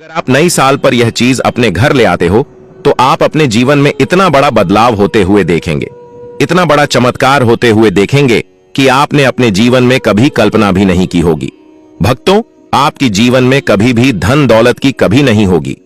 अगर आप नई साल पर यह चीज अपने घर ले आते हो तो आप अपने जीवन में इतना बड़ा बदलाव होते हुए देखेंगे, इतना बड़ा चमत्कार होते हुए देखेंगे कि आपने अपने जीवन में कभी कल्पना भी नहीं की होगी। भक्तों, आपकी जीवन में कभी भी धन दौलत की कभी नहीं होगी।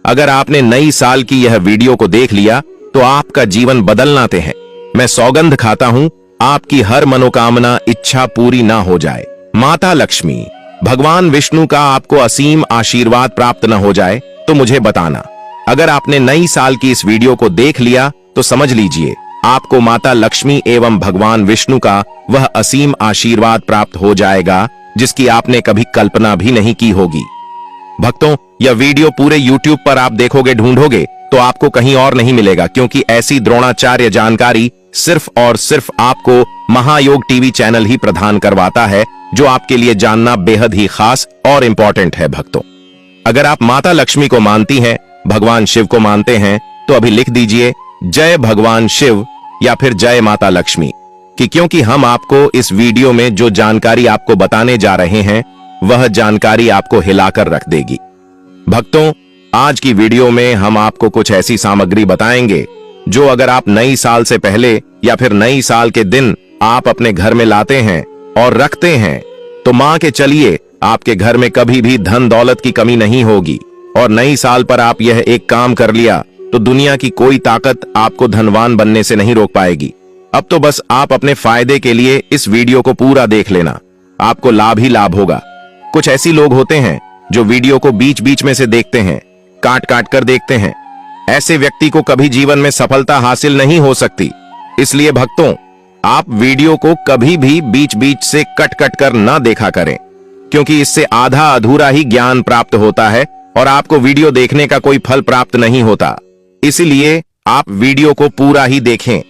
अगर आपने नई साल की यह वीडियो को देख लिया तो आपका जीवन बदलनाते हैं। मैं सौगंध खाता हूं आपकी हर मनोकामना इच्छा पूरी ना हो जाए। माता लक्ष्मी, भगवान विष्णु का आपको असीम आशीर्वाद प्राप्त न हो जाए तो मुझे बताना। अगर आपने नई साल की इस वीडियो को देख लिया तो समझ लीजिए आपको माता लक्ष्मी एवं भगवान विष्णु का वह असीम आशीर्वाद प्राप्त हो जाएगा जिसकी आपने कभी कल्पना भी नहीं की होगी। भक्तों, यह वीडियो पूरे YouTube पर आप देखोगे, ढूंढोगे तो आपको कहीं और नहीं मिलेगा, क्योंकि ऐसी द्रोणाचार्य जानकारी सिर्फ और सिर्फ आपको महायोग टीवी चैनल ही प्रदान करवाता है, जो आपके लिए जानना बेहद ही खास और इंपॉर्टेंट है। भक्तों, अगर आप माता लक्ष्मी को मानती हैं, भगवान शिव को मानते हैं, तो अभी लिख दीजिए जय भगवान शिव या फिर जय माता लक्ष्मी, क्योंकि हम आपको इस वीडियो में जो जानकारी आपको बताने जा रहे हैं वह जानकारी आपको हिलाकर रख देगी। भक्तों, आज की वीडियो में हम आपको कुछ ऐसी सामग्री बताएंगे जो अगर आप नई साल से पहले या फिर नई साल के दिन आप अपने घर में लाते हैं और रखते हैं तो मान के चलिए आपके घर में कभी भी धन दौलत की कमी नहीं होगी। और नई साल पर आप यह एक काम कर लिया तो दुनिया की कोई ताकत आपको धनवान बनने से नहीं रोक पाएगी। अब तो बस आप अपने फायदे के लिए इस वीडियो को पूरा देख लेना, आपको लाभ ही लाभ होगा। कुछ ऐसी लोग होते हैं जो वीडियो को बीच बीच में से देखते हैं, काट काट कर देखते हैं। ऐसे व्यक्ति को कभी जीवन में सफलता हासिल नहीं हो सकती। इसलिए भक्तों, आप वीडियो को कभी भी बीच बीच से कट कट कर ना देखा करें, क्योंकि इससे आधा अधूरा ही ज्ञान प्राप्त होता है और आपको वीडियो देखने का कोई फल प्राप्त नहीं होता। इसलिए आप वीडियो को पूरा ही देखें,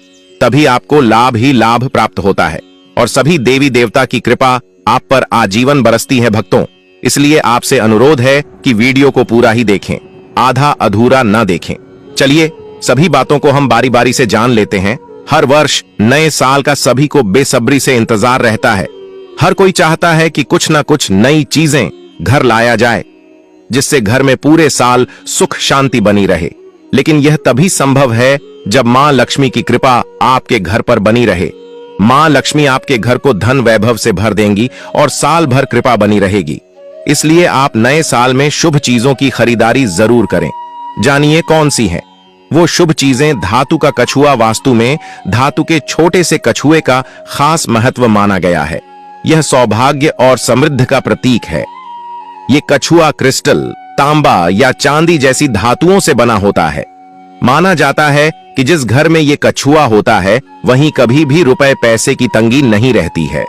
तभी आपको लाभ ही लाभ प्राप्त होता है और सभी देवी देवता की कृपा आप पर आजीवन बरसती है। भक्तों, इसलिए आपसे अनुरोध है कि वीडियो को पूरा ही देखें, आधा अधूरा ना देखें। चलिए सभी बातों को हम बारी बारी से जान लेते हैं। हर वर्ष नए साल का सभी को बेसब्री से इंतजार रहता है। हर कोई चाहता है कि कुछ ना कुछ नई चीजें घर लाया जाए, जिससे घर में पूरे साल सुख शांति बनी रहे। लेकिन यह तभी संभव है जब मां लक्ष्मी की कृपा आपके घर पर बनी रहे। मां लक्ष्मी आपके घर को धन वैभव से भर देंगी और साल भर कृपा बनी रहेगी। इसलिए आप नए साल में शुभ चीजों की खरीदारी जरूर करें। जानिए कौन सी है वो शुभ चीजें। धातु का कछुआ वास्तु में धातु के छोटे से कछुए का खास महत्व माना गया है। यह सौभाग्य और समृद्धि का प्रतीक है। ये कछुआ क्रिस्टल, तांबा या चांदी जैसी धातुओं से बना होता है। माना जाता है कि जिस घर में ये कछुआ होता है वहीं कभी भी रुपए पैसे की तंगी नहीं रहती है।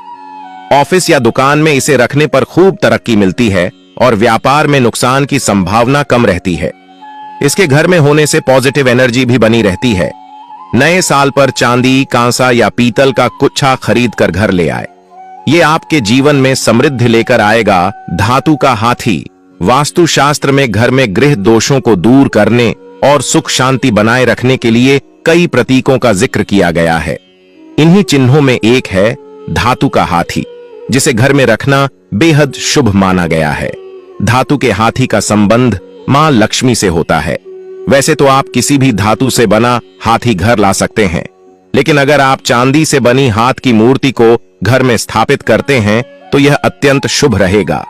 ऑफिस या दुकान में इसे रखने पर खूब तरक्की मिलती है और व्यापार में नुकसान की संभावना कम रहती है। इसके घर में होने से पॉजिटिव एनर्जी भी बनी रहती है। नए साल पर चांदी, कांसा या पीतल का गुच्छा खरीद कर घर ले आए। ये आपके जीवन में समृद्धि लेकर आएगा। धातु का हाथी वास्तु शास्त्र में घर में गृह दोषों को दूर करने और सुख शांति बनाए रखने के लिए कई प्रतीकों का जिक्र किया गया है। इन्हीं चिन्हों में एक है धातु का हाथी, जिसे घर में रखना बेहद शुभ माना गया है। धातु के हाथी का संबंध मां लक्ष्मी से होता है। वैसे तो आप किसी भी धातु से बना हाथी घर ला सकते हैं, लेकिन अगर आप चांदी से बनी हाथ की मूर्ति को घर में स्थापित करते हैं तो यह अत्यंत शुभ रहेगा।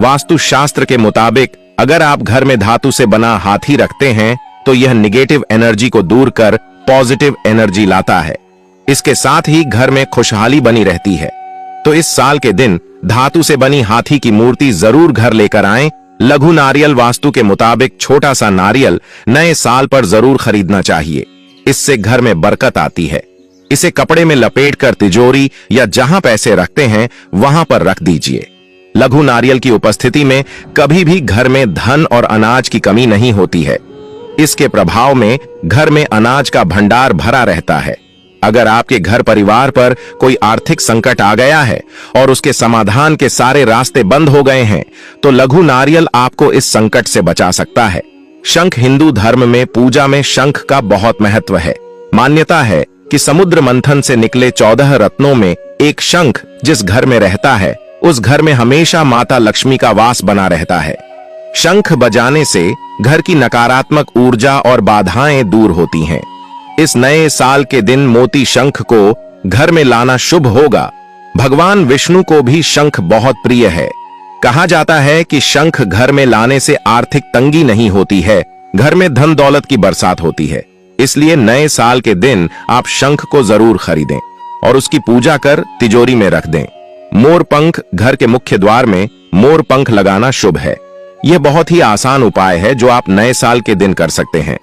वास्तु शास्त्र के मुताबिक अगर आप घर में धातु से बना हाथी रखते हैं तो यह निगेटिव एनर्जी को दूर कर पॉजिटिव एनर्जी लाता है। इसके साथ ही घर में खुशहाली बनी रहती है। तो इस साल के दिन धातु से बनी हाथी की मूर्ति जरूर घर लेकर आएं। लघु नारियल वास्तु के मुताबिक छोटा सा नारियल नए साल पर जरूर खरीदना चाहिए। इससे घर में बरकत आती है। इसे कपड़े में लपेटकर तिजोरी या जहां पैसे रखते हैं वहां पर रख दीजिए। लघु नारियल की उपस्थिति में कभी भी घर में धन और अनाज की कमी नहीं होती है। इसके प्रभाव में घर में अनाज का भंडार भरा रहता है। अगर आपके घर परिवार पर कोई आर्थिक संकट आ गया है और उसके समाधान के सारे रास्ते बंद हो गए हैं तो लघु नारियल आपको इस संकट से बचा सकता है। शंख हिंदू धर्म में पूजा में शंख का बहुत महत्व है। मान्यता है कि समुद्र मंथन से निकले 14 रत्नों में एक शंख जिस घर में रहता है उस घर में हमेशा माता लक्ष्मी का वास बना रहता है। शंख बजाने से घर की नकारात्मक ऊर्जा और बाधाएं दूर होती हैं। इस नए साल के दिन मोती शंख को घर में लाना शुभ होगा। भगवान विष्णु को भी शंख बहुत प्रिय है। कहा जाता है कि शंख घर में लाने से आर्थिक तंगी नहीं होती है, घर में धन दौलत की बरसात होती है। इसलिए नए साल के दिन आप शंख को जरूर खरीदें और उसकी पूजा कर तिजोरी में रख दें। मोर पंख, घर के मुख्य द्वार में मोर पंख लगाना शुभ है। यह बहुत ही आसान उपाय है जो आप नए साल के दिन कर सकते हैं।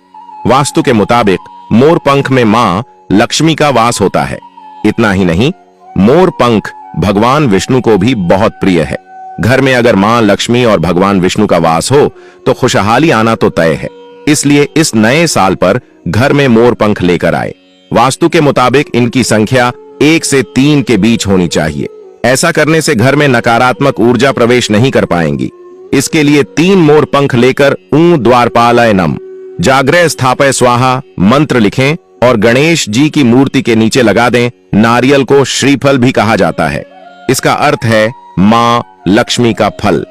वास्तु के मुताबिक मोर पंख में मां लक्ष्मी का वास होता है। इतना ही नहीं, मोर पंख भगवान विष्णु को भी बहुत प्रिय है। घर में अगर मां लक्ष्मी और भगवान विष्णु का वास हो तो खुशहाली आना तो तय है। इसलिए इस नए साल पर घर में मोर पंख लेकर आए। वास्तु के मुताबिक इनकी संख्या 1 से 3 के बीच होनी चाहिए। ऐसा करने से घर में नकारात्मक ऊर्जा प्रवेश नहीं कर पाएंगी। इसके लिए 3 मोर पंख लेकर ऊं द्वारपालाय नम, जागृह स्थापय स्वाहा मंत्र लिखें और गणेश जी की मूर्ति के नीचे लगा दें। नारियल को श्रीफल भी कहा जाता है। इसका अर्थ है मां लक्ष्मी का फल।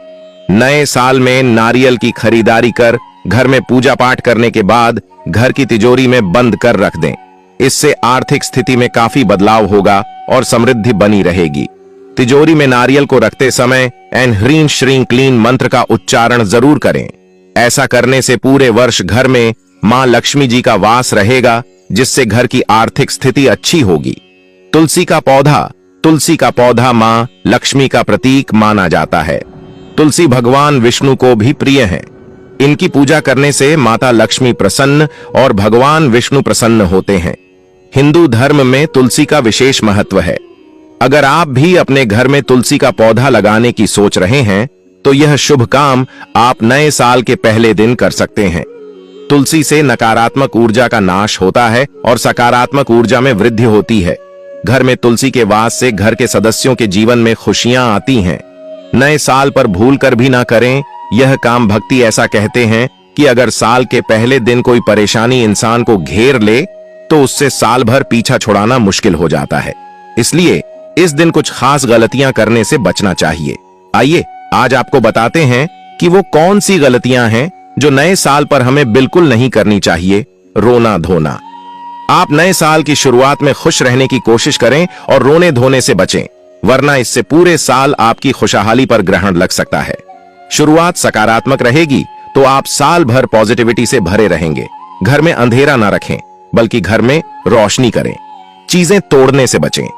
नए साल में नारियल की खरीदारी कर घर में पूजा पाठ करने के बाद घर की तिजोरी में बंद कर रख दें। इससे आर्थिक स्थिति में काफी बदलाव होगा और समृद्धि बनी रहेगी। तिजोरी में नारियल को रखते समय एन ह्रीं श्रीं क्लीं मंत्र का उच्चारण जरूर करें। ऐसा करने से पूरे वर्ष घर में मां लक्ष्मी जी का वास रहेगा, जिससे घर की आर्थिक स्थिति अच्छी होगी। तुलसी का पौधा मां लक्ष्मी का प्रतीक माना जाता है। तुलसी भगवान विष्णु को भी प्रिय है। इनकी पूजा करने से माता लक्ष्मी प्रसन्न और भगवान विष्णु प्रसन्न होते हैं। हिंदू धर्म में तुलसी का विशेष महत्व है। अगर आप भी अपने घर में तुलसी का पौधा लगाने की सोच रहे हैं तो यह शुभ काम आप नए साल के पहले दिन कर सकते हैं। तुलसी से नकारात्मक ऊर्जा का नाश होता है और सकारात्मक ऊर्जा में वृद्धि होती है। घर में तुलसी के वास से घर के सदस्यों के जीवन में खुशियां आती हैं। नए साल पर भूल कर भी ना करें यह काम। भक्ति ऐसा कहते हैं कि अगर साल के पहले दिन कोई परेशानी इंसान को घेर ले तो उससे साल भर पीछा छुड़ाना मुश्किल हो जाता है। इसलिए इस दिन कुछ खास गलतियां करने से बचना चाहिए। आइए आज आपको बताते हैं कि वो कौन सी गलतियां हैं जो नए साल पर हमें बिल्कुल नहीं करनी चाहिए। रोना धोना। आप नए साल की शुरुआत में खुश रहने की कोशिश करें और रोने धोने से बचें, वरना इससे पूरे साल आपकी खुशहाली पर ग्रहण लग सकता है। शुरुआत सकारात्मक रहेगी तो आप साल भर पॉजिटिविटी से भरे रहेंगे। घर में अंधेरा ना रखें, बल्कि घर में रोशनी करें। चीजें तोड़ने से बचें।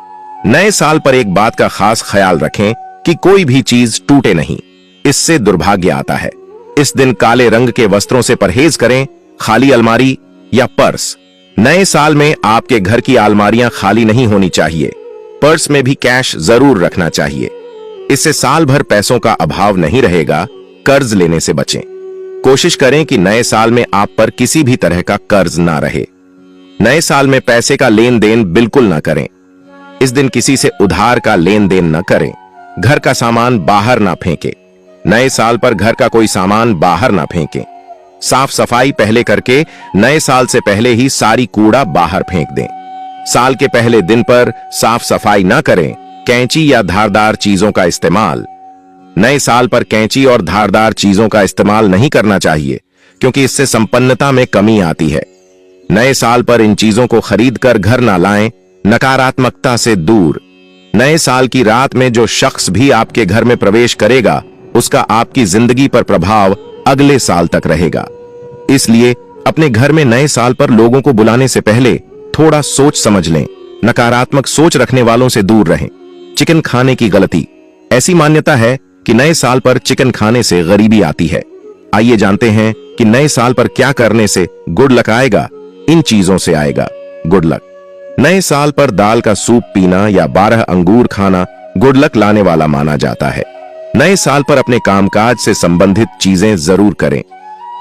नए साल पर एक बात का खास ख्याल रखें कि कोई भी चीज टूटे नहीं, इससे दुर्भाग्य आता है। इस दिन काले रंग के वस्त्रों से परहेज करें। खाली अलमारी या पर्स। नए साल में आपके घर की अलमारियां खाली नहीं होनी चाहिए। पर्स में भी कैश जरूर रखना चाहिए। इससे साल भर पैसों का अभाव नहीं रहेगा। कर्ज लेने से बचें। कोशिश करें कि नए साल में आप पर किसी भी तरह का कर्ज ना रहे। नए साल में पैसे का लेन देन बिल्कुल ना करें। इस दिन किसी से उधार का लेन देन न करें। घर का सामान बाहर ना फेंकें। नए साल पर घर का कोई सामान बाहर ना फेंकें। साफ सफाई पहले करके नए साल से पहले ही सारी कूड़ा बाहर फेंक दें। साल के पहले दिन पर साफ सफाई ना करें। कैंची या धारदार चीजों का इस्तेमाल। नए साल पर कैंची और धारदार चीजों का इस्तेमाल नहीं करना चाहिए, क्योंकि इससे संपन्नता में कमी आती है। नए साल पर इन चीजों को खरीद कर घर ना लाएं। नकारात्मकता से दूर। नए साल की रात में जो शख्स भी आपके घर में प्रवेश करेगा उसका आपकी जिंदगी पर प्रभाव अगले साल तक रहेगा। इसलिए अपने घर में नए साल पर लोगों को बुलाने से पहले थोड़ा सोच समझ लें। नकारात्मक सोच रखने वालों से दूर रहें। चिकन खाने की गलती। ऐसी मान्यता है कि नए साल पर चिकन खाने से गरीबी आती है। आइए जानते हैं कि नए साल पर क्या करने से गुड लक आएगा। इन चीजों से आएगा गुड लक। नए साल पर दाल का सूप पीना या 12 अंगूर खाना गुड लक लाने वाला माना जाता है। नए साल पर अपने कामकाज से संबंधित चीजें जरूर करें।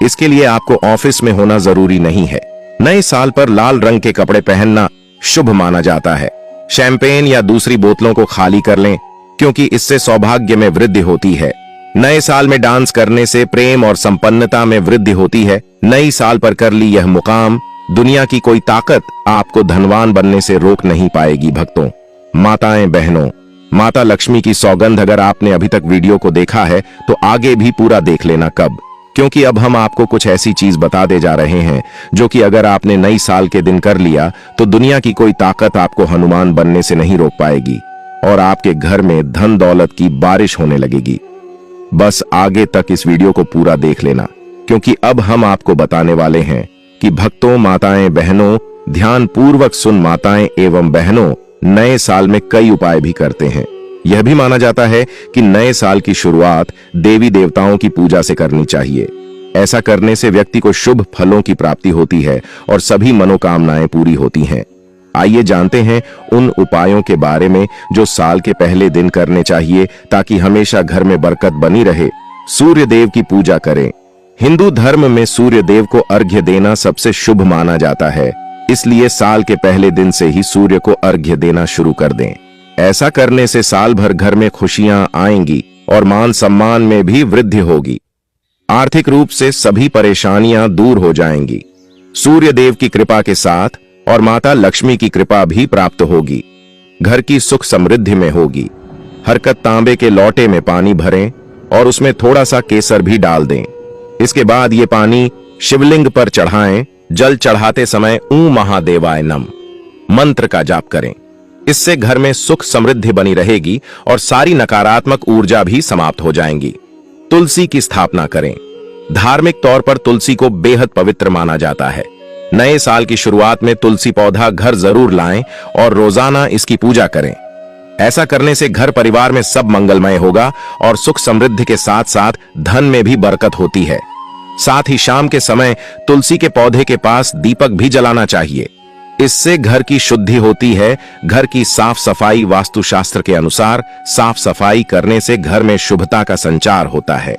इसके लिए आपको ऑफिस में होना जरूरी नहीं है। नए साल पर लाल रंग के कपड़े पहनना शुभ माना जाता है। शैंपेन या दूसरी बोतलों को खाली कर लें, क्योंकि इससे सौभाग्य में वृद्धि होती है। नए साल में डांस करने से प्रेम और संपन्नता में वृद्धि होती है। नई साल पर कर ली यह मुकाम दुनिया की कोई ताकत आपको धनवान बनने से रोक नहीं पाएगी। भक्तों, माताएं, बहनों, माता लक्ष्मी की सौगंध अगर आपने अभी तक वीडियो को देखा है तो आगे भी पूरा देख लेना। कब क्योंकि अब हम आपको कुछ ऐसी चीज बता दे जा रहे हैं जो कि अगर आपने नई साल के दिन कर लिया तो दुनिया की कोई ताकत आपको हनुमान बनने से नहीं रोक पाएगी और आपके घर में धन दौलत की बारिश होने लगेगी। बस आगे तक इस वीडियो को पूरा देख लेना, क्योंकि अब हम आपको बताने वाले हैं कि भक्तों, माताएं, बहनों, ध्यान पूर्वक सुन। माताएं एवं बहनों नए साल में कई उपाय भी करते हैं। यह भी माना जाता है कि नए साल की शुरुआत देवी देवताओं की पूजा से करनी चाहिए। ऐसा करने से व्यक्ति को शुभ फलों की प्राप्ति होती है और सभी मनोकामनाएं पूरी होती हैं। आइए जानते हैं उन उपायों के बारे में जो साल के पहले दिन करने चाहिए ताकि हमेशा घर में बरकत बनी रहे। सूर्य देव की पूजा करें। हिंदू धर्म में सूर्य देव को अर्घ्य देना सबसे शुभ माना जाता है, इसलिए साल के पहले दिन से ही सूर्य को अर्घ्य देना शुरू कर दें। ऐसा करने से साल भर घर में खुशियां आएंगी और मान सम्मान में भी वृद्धि होगी। आर्थिक रूप से सभी परेशानियां दूर हो जाएंगी। सूर्य देव की कृपा के साथ और माता लक्ष्मी की कृपा भी प्राप्त होगी। घर की सुख समृद्धि में होगी। हर कप तांबे के लोटे में पानी भरें और उसमें थोड़ा सा केसर भी डाल दें। इसके बाद ये पानी शिवलिंग पर चढ़ाएं। जल चढ़ाते समय ऊं महादेवाय नम मंत्र का जाप करें। इससे घर में सुख समृद्धि बनी रहेगी और सारी नकारात्मक ऊर्जा भी समाप्त हो जाएंगी। तुलसी की स्थापना करें। धार्मिक तौर पर तुलसी को बेहद पवित्र माना जाता है। नए साल की शुरुआत में तुलसी पौधा घर जरूर लाएं और रोजाना इसकी पूजा करें। ऐसा करने से घर परिवार में सब मंगलमय होगा और सुख समृद्धि के साथ साथ धन में भी बरकत होती है। साथ ही शाम के समय तुलसी के पौधे के पास दीपक भी जलाना चाहिए। इससे घर की शुद्धि होती है। घर की साफ सफाई वास्तुशास्त्र के अनुसार साफ सफाई करने से घर में शुभता का संचार होता है।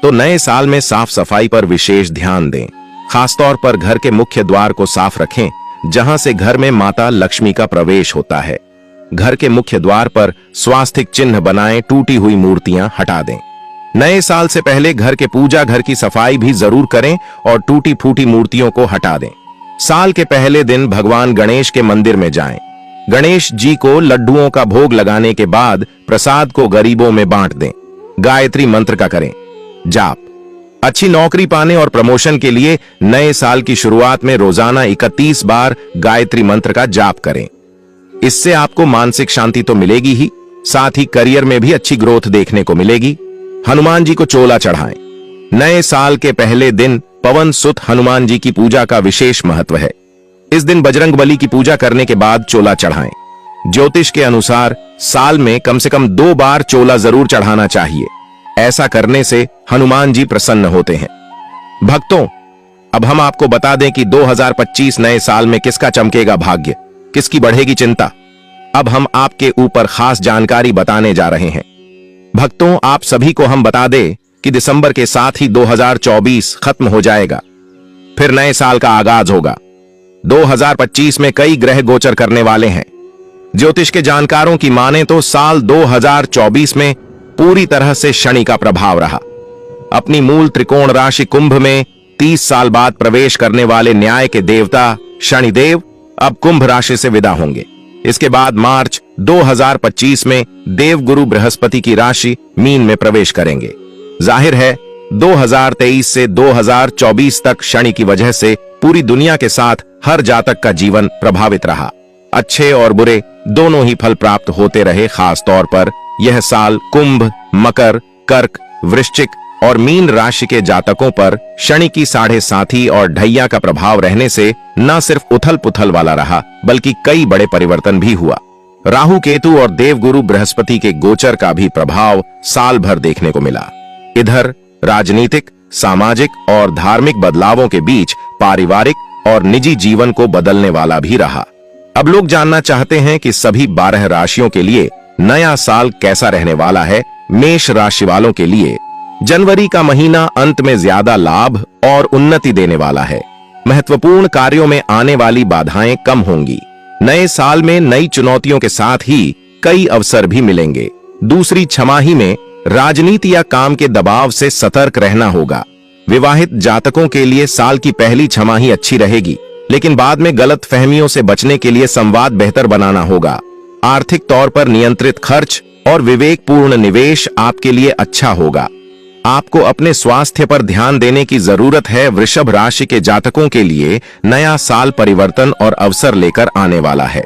तो नए साल में साफ सफाई पर विशेष ध्यान दें। खासतौर पर घर के मुख्य द्वार को साफ रखें, जहां से घर में माता लक्ष्मी का प्रवेश होता है। घर के मुख्य द्वार पर स्वास्तिक चिन्ह बनाएं। टूटी हुई मूर्तियां हटा दें। नए साल से पहले घर के पूजा घर की सफाई भी जरूर करें और टूटी फूटी मूर्तियों को हटा दें। साल के पहले दिन भगवान गणेश के मंदिर में जाएं। गणेश जी को लड्डुओं का भोग लगाने के बाद प्रसाद को गरीबों में बांट दें। गायत्री मंत्र का करें जाप। अच्छी नौकरी पाने और प्रमोशन के लिए नए साल की शुरुआत में रोजाना 31 बार गायत्री मंत्र का जाप करें। इससे आपको मानसिक शांति तो मिलेगी ही, साथ ही करियर में भी अच्छी ग्रोथ देखने को मिलेगी। हनुमान जी को चोला चढ़ाएं। नए साल के पहले दिन पवन सुत हनुमान जी की पूजा का विशेष महत्व है। इस दिन बजरंग बली की पूजा करने के बाद चोला चढ़ाएं। ज्योतिष के अनुसार साल में कम से कम 2 बार चोला जरूर चढ़ाना चाहिए। ऐसा करने से हनुमान जी प्रसन्न होते हैं। भक्तों, अब हम आपको बता दें कि 2025 नए साल में किसका चमकेगा भाग्य, किसकी बढ़ेगी चिंता। अब हम आपके ऊपर खास जानकारी बताने जा रहे हैं। भक्तों, आप सभी को हम बता दें कि दिसंबर के साथ ही 2024 खत्म हो जाएगा, फिर नए साल का आगाज होगा। 2025 में कई ग्रह गोचर करने वाले हैं। ज्योतिष के जानकारों की माने तो साल 2024 में पूरी तरह से शनि का प्रभाव रहा। अपनी मूल त्रिकोण राशि कुंभ में 30 साल बाद प्रवेश करने वाले न्याय के देवता शनिदेव अब कुंभ राशि से विदा होंगे। इसके बाद मार्च 2025 में देवगुरु बृहस्पति की राशि मीन में प्रवेश करेंगे। जाहिर है 2023 से 2024 तक शनि की वजह से पूरी दुनिया के साथ हर जातक का जीवन प्रभावित रहा। अच्छे और बुरे दोनों ही फल प्राप्त होते रहे। खास तौर पर यह साल कुंभ, मकर, कर्क, वृश्चिक और मीन राशि के जातकों पर शनि की 7.5 और ढैया का प्रभाव रहने से न सिर्फ उथल पुथल वाला रहा, बल्कि कई बड़े परिवर्तन भी हुआ। राहु केतु और देवगुरु बृहस्पति के गोचर का भी प्रभाव साल भर देखने को मिला। इधर राजनीतिक, सामाजिक और धार्मिक बदलावों के बीच पारिवारिक और निजी जीवन को बदलने वाला भी रहा। अब लोग जानना चाहते हैं कि सभी 12 राशियों के लिए नया साल कैसा रहने वाला है। मेष राशि वालों के लिए जनवरी का महीना अंत में ज्यादा लाभ और उन्नति देने वाला है। महत्वपूर्ण कार्यों में आने वाली बाधाएं कम होंगी। नए साल में नई चुनौतियों के साथ ही कई अवसर भी मिलेंगे। दूसरी छमाही में राजनीति या काम के दबाव से सतर्क रहना होगा। विवाहित जातकों के लिए साल की पहली छमाही अच्छी रहेगी, लेकिन बाद में गलत फहमियों से बचने के लिए संवाद बेहतर बनाना होगा। आर्थिक तौर पर नियंत्रित खर्च और विवेकपूर्ण निवेश आपके लिए अच्छा होगा। आपको अपने स्वास्थ्य पर ध्यान देने की जरूरत है। वृषभ राशि के जातकों के लिए नया साल परिवर्तन और अवसर लेकर आने वाला है।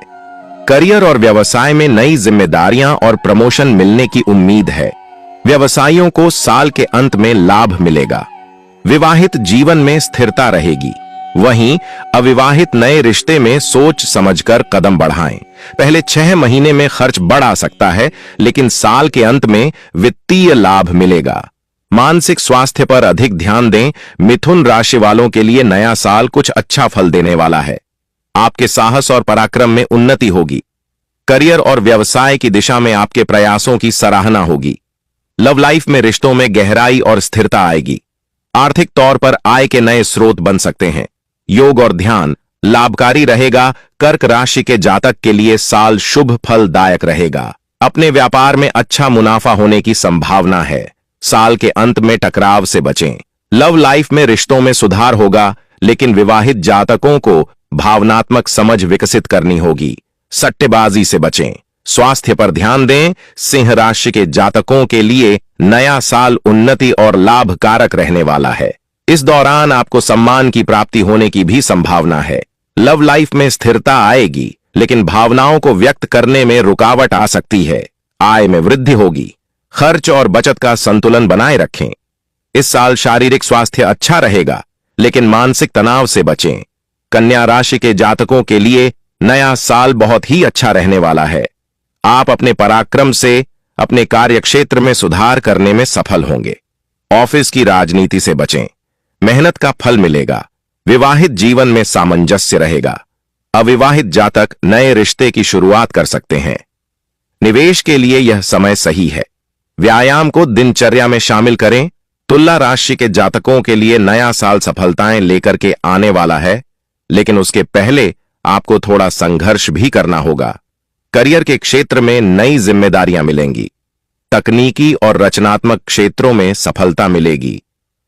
करियर और व्यवसाय में नई जिम्मेदारियां और प्रमोशन मिलने की उम्मीद है। व्यवसायियों को साल के अंत में लाभ मिलेगा। विवाहित जीवन में स्थिरता रहेगी। वहीं अविवाहित नए रिश्ते में सोच समझकर कदम बढ़ाएं। पहले 6 महीने में खर्च बढ़ आ सकता है, लेकिन साल के अंत में वित्तीय लाभ मिलेगा। मानसिक स्वास्थ्य पर अधिक ध्यान दें। मिथुन राशि वालों के लिए नया साल कुछ अच्छा फल देने वाला है। आपके साहस और पराक्रम में उन्नति होगी। करियर और व्यवसाय की दिशा में आपके प्रयासों की सराहना होगी। लव लाइफ में रिश्तों में गहराई और स्थिरता आएगी। आर्थिक तौर पर आय के नए स्रोत बन सकते हैं। योग और ध्यान लाभकारी रहेगा। कर्क राशि के जातक के लिए साल शुभ फलदायक रहेगा। अपने व्यापार में अच्छा मुनाफा होने की संभावना है। साल के अंत में टकराव से बचें। लव लाइफ में रिश्तों में सुधार होगा, लेकिन विवाहित जातकों को भावनात्मक समझ विकसित करनी होगी। सट्टेबाजी से बचें। स्वास्थ्य पर ध्यान दें। सिंह राशि के जातकों के लिए नया साल उन्नति और लाभकारक रहने वाला है। इस दौरान आपको सम्मान की प्राप्ति होने की भी संभावना है। लव लाइफ में स्थिरता आएगी, लेकिन भावनाओं को व्यक्त करने में रुकावट आ सकती है। आय में वृद्धि होगी। खर्च और बचत का संतुलन बनाए रखें। इस साल शारीरिक स्वास्थ्य अच्छा रहेगा, लेकिन मानसिक तनाव से बचें। कन्या राशि के जातकों के लिए नया साल बहुत ही अच्छा रहने वाला है। आप अपने पराक्रम से अपने कार्यक्षेत्र में सुधार करने में सफल होंगे। ऑफिस की राजनीति से बचें। मेहनत का फल मिलेगा। विवाहित जीवन में सामंजस्य रहेगा। अविवाहित जातक नए रिश्ते की शुरुआत कर सकते हैं। निवेश के लिए यह समय सही है। व्यायाम को दिनचर्या में शामिल करें। तुला राशि के जातकों के लिए नया साल सफलताएं लेकर के आने वाला है, लेकिन उसके पहले आपको थोड़ा संघर्ष भी करना होगा। करियर के क्षेत्र में नई जिम्मेदारियां मिलेंगी। तकनीकी और रचनात्मक क्षेत्रों में सफलता मिलेगी।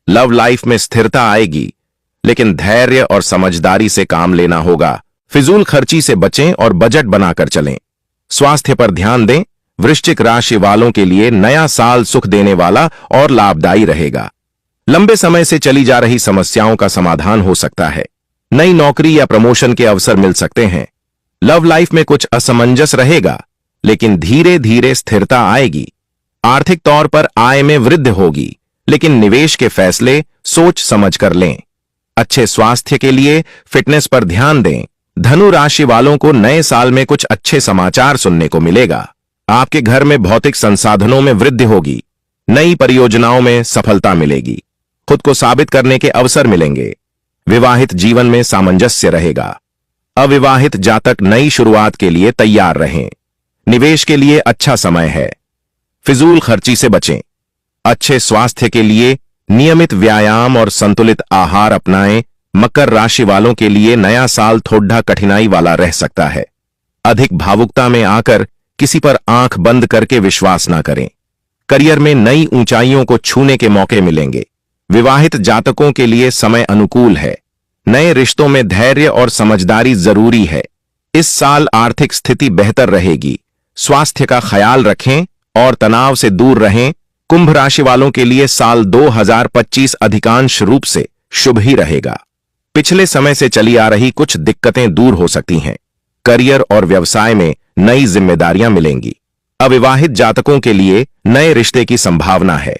लव लाइफ में स्थिरता आएगी, लेकिन धैर्य और समझदारी से काम लेना होगा। फिजूल खर्ची से बचें और बजट बनाकर चलें। स्वास्थ्य पर ध्यान दें। वृश्चिक राशि वालों के लिए नया साल सुख देने वाला और लाभदायी रहेगा। लंबे समय से चली जा रही समस्याओं का समाधान हो सकता है। नई नौकरी या प्रमोशन के अवसर मिल सकते हैं। लव लाइफ में कुछ असमंजस रहेगा, लेकिन धीरे धीरे स्थिरता आएगी। आर्थिक तौर पर आय में वृद्धि होगी, लेकिन निवेश के फैसले सोच समझ कर लें। अच्छे स्वास्थ्य के लिए फिटनेस पर ध्यान दें। धनु राशि वालों को नए साल में कुछ अच्छे समाचार सुनने को मिलेगा। आपके घर में भौतिक संसाधनों में वृद्धि होगी। नई परियोजनाओं में सफलता मिलेगी। खुद को साबित करने के अवसर मिलेंगे। विवाहित जीवन में सामंजस्य रहेगा। अविवाहित जातक नई शुरुआत के लिए तैयार रहें। निवेश के लिए अच्छा समय है। फिजूल खर्ची से बचें। अच्छे स्वास्थ्य के लिए नियमित व्यायाम और संतुलित आहार अपनाएं। मकर राशि वालों के लिए नया साल थोड़ा कठिनाई वाला रह सकता है। अधिक भावुकता में आकर किसी पर आंख बंद करके विश्वास न करें। करियर में नई ऊंचाइयों को छूने के मौके मिलेंगे। विवाहित जातकों के लिए समय अनुकूल है। नए रिश्तों में धैर्य और समझदारी जरूरी है। इस साल आर्थिक स्थिति बेहतर रहेगी। स्वास्थ्य का ख्याल रखें और तनाव से दूर रहें। कुंभ राशि वालों के लिए साल 2025 अधिकांश रूप से शुभ ही रहेगा। पिछले समय से चली आ रही कुछ दिक्कतें दूर हो सकती हैं। करियर और व्यवसाय में नई जिम्मेदारियां मिलेंगी। अविवाहित जातकों के लिए नए रिश्ते की संभावना है।